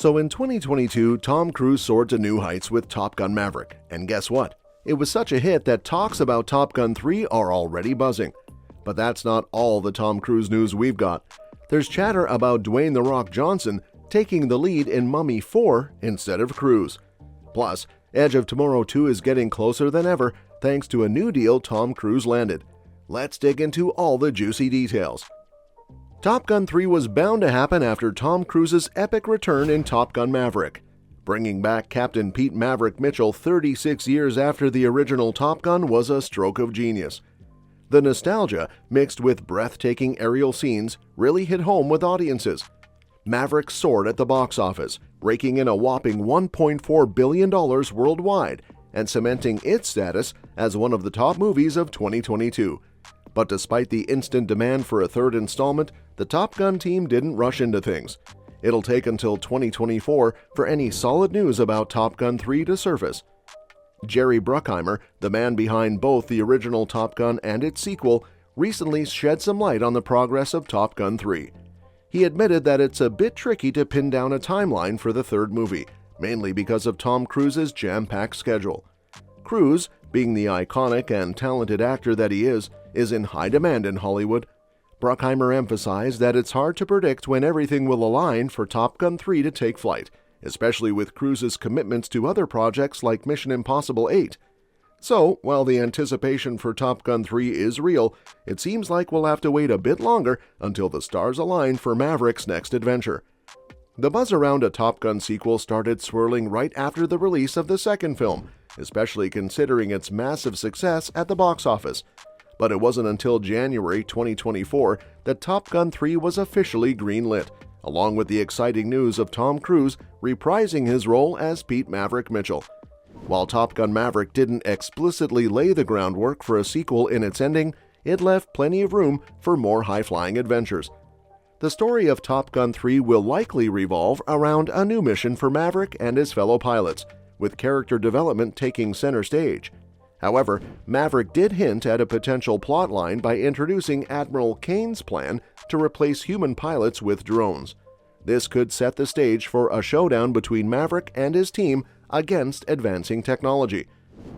So in 2022, Tom Cruise soared to new heights with Top Gun Maverick, and guess what? It was such a hit that talks about Top Gun 3 are already buzzing. But that's not all the Tom Cruise news we've got. There's chatter about Dwayne "The Rock" Johnson taking the lead in Mummy 4 instead of Cruise. Plus, Edge of Tomorrow 2 is getting closer than ever thanks to a new deal Tom Cruise landed. Let's dig into all the juicy details. Top Gun 3 was bound to happen after Tom Cruise's epic return in Top Gun Maverick. Bringing back Captain Pete Maverick Mitchell 36 years after the original Top Gun was a stroke of genius. The nostalgia, mixed with breathtaking aerial scenes, really hit home with audiences. Maverick soared at the box office, raking in a whopping $1.4 billion worldwide and cementing its status as one of the top movies of 2022. But despite the instant demand for a third installment, the Top Gun team didn't rush into things. It'll take until 2024 for any solid news about Top Gun 3 to surface. Jerry Bruckheimer, the man behind both the original Top Gun and its sequel, recently shed some light on the progress of Top Gun 3. He admitted that it's a bit tricky to pin down a timeline for the third movie, mainly because of Tom Cruise's jam-packed schedule. Cruise, being the iconic and talented actor that he is in high demand in Hollywood. Bruckheimer emphasized that it's hard to predict when everything will align for Top Gun 3 to take flight, especially with Cruise's commitments to other projects like Mission Impossible 8. So, while the anticipation for Top Gun 3 is real, it seems like we'll have to wait a bit longer until the stars align for Maverick's next adventure. The buzz around a Top Gun sequel started swirling right after the release of the second film, especially considering its massive success at the box office. But it wasn't until January 2024 that Top Gun 3 was officially greenlit, along with the exciting news of Tom Cruise reprising his role as Pete Maverick Mitchell. While Top Gun Maverick didn't explicitly lay the groundwork for a sequel in its ending, it left plenty of room for more high-flying adventures. The story of Top Gun 3 will likely revolve around a new mission for Maverick and his fellow pilots, with character development taking center stage. However, Maverick did hint at a potential plotline by introducing Admiral Kane's plan to replace human pilots with drones. This could set the stage for a showdown between Maverick and his team against advancing technology.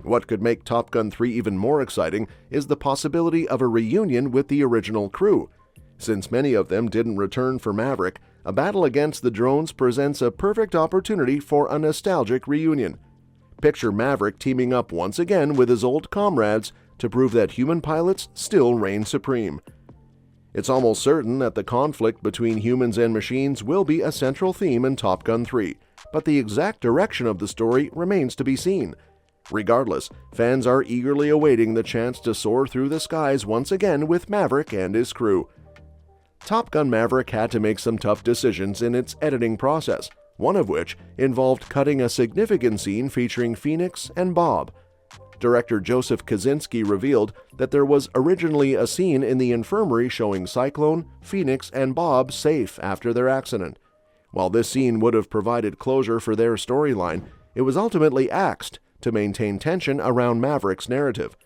What could make Top Gun 3 even more exciting is the possibility of a reunion with the original crew. Since many of them didn't return for Maverick, a battle against the drones presents a perfect opportunity for a nostalgic reunion. Picture Maverick teaming up once again with his old comrades to prove that human pilots still reign supreme. It's almost certain that the conflict between humans and machines will be a central theme in Top Gun 3, but the exact direction of the story remains to be seen. Regardless, fans are eagerly awaiting the chance to soar through the skies once again with Maverick and his crew. Top Gun Maverick had to make some tough decisions in its editing process, one of which involved cutting a significant scene featuring Phoenix and Bob. Director Joseph Kosinski revealed that there was originally a scene in the infirmary showing Cyclone, Phoenix, and Bob safe after their accident. While this scene would have provided closure for their storyline, it was ultimately axed to maintain tension around Maverick's narrative.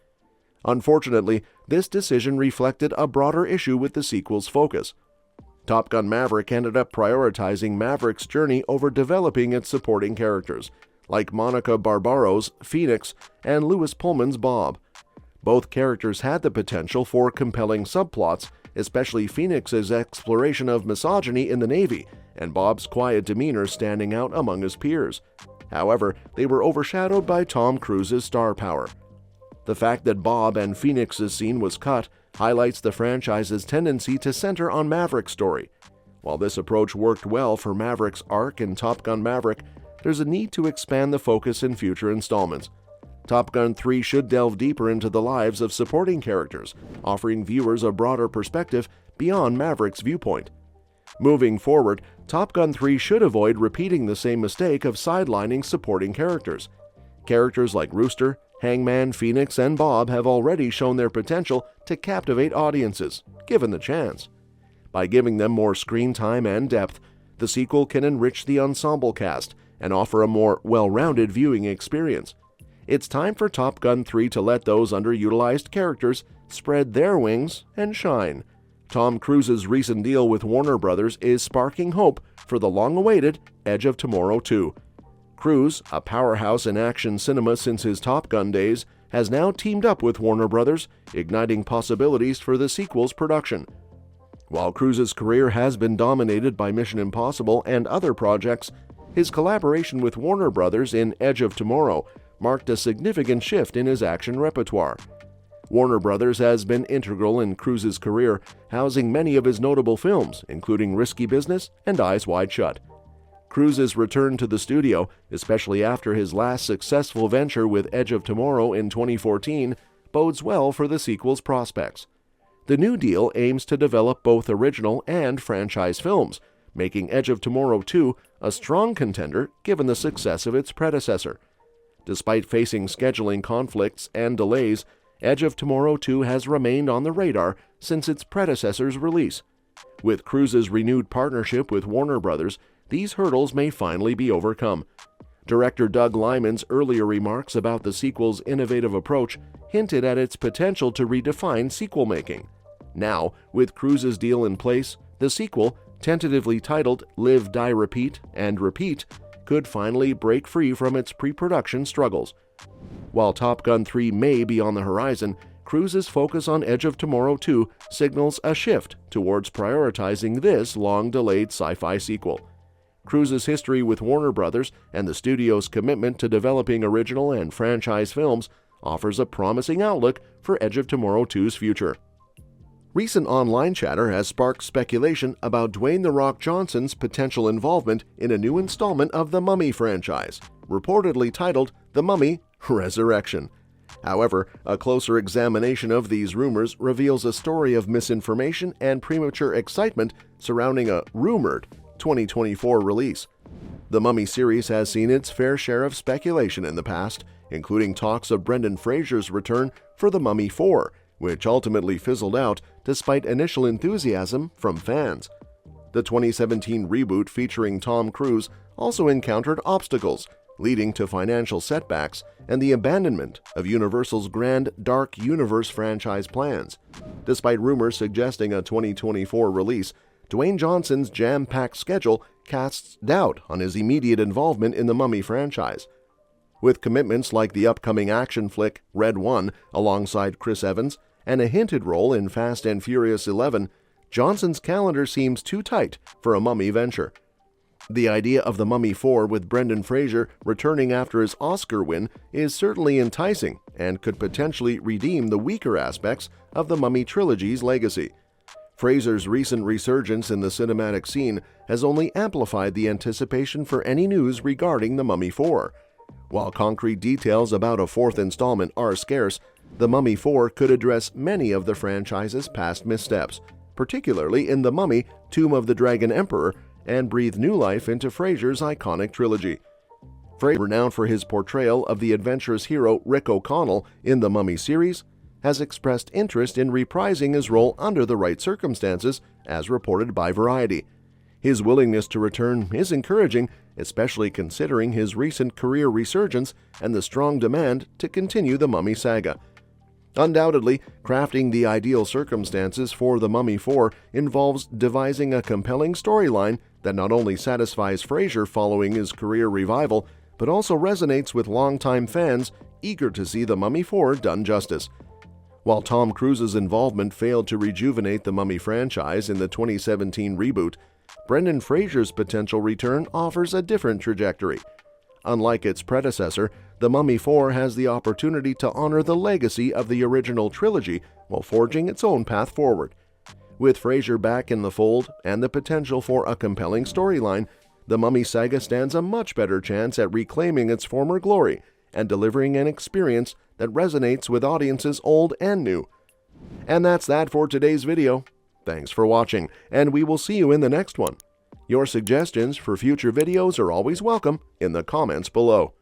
Unfortunately, this decision reflected a broader issue with the sequel's focus. Top Gun Maverick ended up prioritizing Maverick's journey over developing its supporting characters, like Monica Barbaro's Phoenix and Lewis Pullman's Bob. Both characters had the potential for compelling subplots, especially Phoenix's exploration of misogyny in the Navy and Bob's quiet demeanor standing out among his peers. However, they were overshadowed by Tom Cruise's star power. The fact that Bob and Phoenix's scene was cut highlights the franchise's tendency to center on Maverick's story. While this approach worked well for Maverick's arc in Top Gun Maverick, there's a need to expand the focus in future installments. Top Gun 3 should delve deeper into the lives of supporting characters, offering viewers a broader perspective beyond Maverick's viewpoint. Moving forward, Top Gun 3 should avoid repeating the same mistake of sidelining supporting characters. Characters like Rooster, Hangman, Phoenix, and Bob have already shown their potential to captivate audiences, given the chance. By giving them more screen time and depth, the sequel can enrich the ensemble cast and offer a more well-rounded viewing experience. It's time for Top Gun 3 to let those underutilized characters spread their wings and shine. Tom Cruise's recent deal with Warner Brothers is sparking hope for the long-awaited Edge of Tomorrow 2. Cruise, a powerhouse in action cinema since his Top Gun days, has now teamed up with Warner Brothers, igniting possibilities for the sequel's production. While Cruise's career has been dominated by Mission Impossible and other projects, his collaboration with Warner Brothers in Edge of Tomorrow marked a significant shift in his action repertoire. Warner Brothers has been integral in Cruise's career, housing many of his notable films, including Risky Business and Eyes Wide Shut. Cruise's return to the studio, especially after his last successful venture with Edge of Tomorrow in 2014, bodes well for the sequel's prospects. The new deal aims to develop both original and franchise films, making Edge of Tomorrow 2 a strong contender given the success of its predecessor. Despite facing scheduling conflicts and delays, Edge of Tomorrow 2 has remained on the radar since its predecessor's release. With Cruise's renewed partnership with Warner Brothers, these hurdles may finally be overcome. Director Doug Liman's earlier remarks about the sequel's innovative approach hinted at its potential to redefine sequel-making. Now, with Cruise's deal in place, the sequel, tentatively titled Live, Die, Repeat, and Repeat, could finally break free from its pre-production struggles. While Top Gun 3 may be on the horizon, Cruise's focus on Edge of Tomorrow 2 signals a shift towards prioritizing this long-delayed sci-fi sequel. Cruise's history with Warner Brothers and the studio's commitment to developing original and franchise films offers a promising outlook for Edge of Tomorrow 2's future. Recent online chatter has sparked speculation about Dwayne "The Rock" Johnson's potential involvement in a new installment of the Mummy franchise, reportedly titled The Mummy: Resurrection. However, a closer examination of these rumors reveals a story of misinformation and premature excitement surrounding a rumored 2024 release. The Mummy series has seen its fair share of speculation in the past, including talks of Brendan Fraser's return for The Mummy 4, which ultimately fizzled out despite initial enthusiasm from fans. The 2017 reboot featuring Tom Cruise also encountered obstacles, leading to financial setbacks and the abandonment of Universal's grand Dark Universe franchise plans. Despite rumors suggesting a 2024 release, Dwayne Johnson's jam-packed schedule casts doubt on his immediate involvement in the Mummy franchise. With commitments like the upcoming action flick Red One alongside Chris Evans and a hinted role in Fast and Furious 11, Johnson's calendar seems too tight for a Mummy venture. The idea of The Mummy 4 with Brendan Fraser returning after his Oscar win is certainly enticing and could potentially redeem the weaker aspects of the Mummy trilogy's legacy. Fraser's recent resurgence in the cinematic scene has only amplified the anticipation for any news regarding The Mummy 4. While concrete details about a fourth installment are scarce, The Mummy 4 could address many of the franchise's past missteps, particularly in The Mummy: Tomb of the Dragon Emperor, and breathe new life into Fraser's iconic trilogy. Fraser, renowned for his portrayal of the adventurous hero Rick O'Connell in the Mummy series, has expressed interest in reprising his role under the right circumstances, as reported by Variety. His willingness to return is encouraging, especially considering his recent career resurgence and the strong demand to continue the Mummy saga. Undoubtedly, crafting the ideal circumstances for The Mummy 4 involves devising a compelling storyline that not only satisfies Fraser following his career revival, but also resonates with longtime fans eager to see The Mummy 4 done justice. While Tom Cruise's involvement failed to rejuvenate the Mummy franchise in the 2017 reboot, Brendan Fraser's potential return offers a different trajectory. Unlike its predecessor, The Mummy 4 has the opportunity to honor the legacy of the original trilogy while forging its own path forward. With Fraser back in the fold and the potential for a compelling storyline, the Mummy saga stands a much better chance at reclaiming its former glory and delivering an experience that resonates with audiences old and new. And that's that for today's video. Thanks for watching, and we will see you in the next one. Your suggestions for future videos are always welcome in the comments below.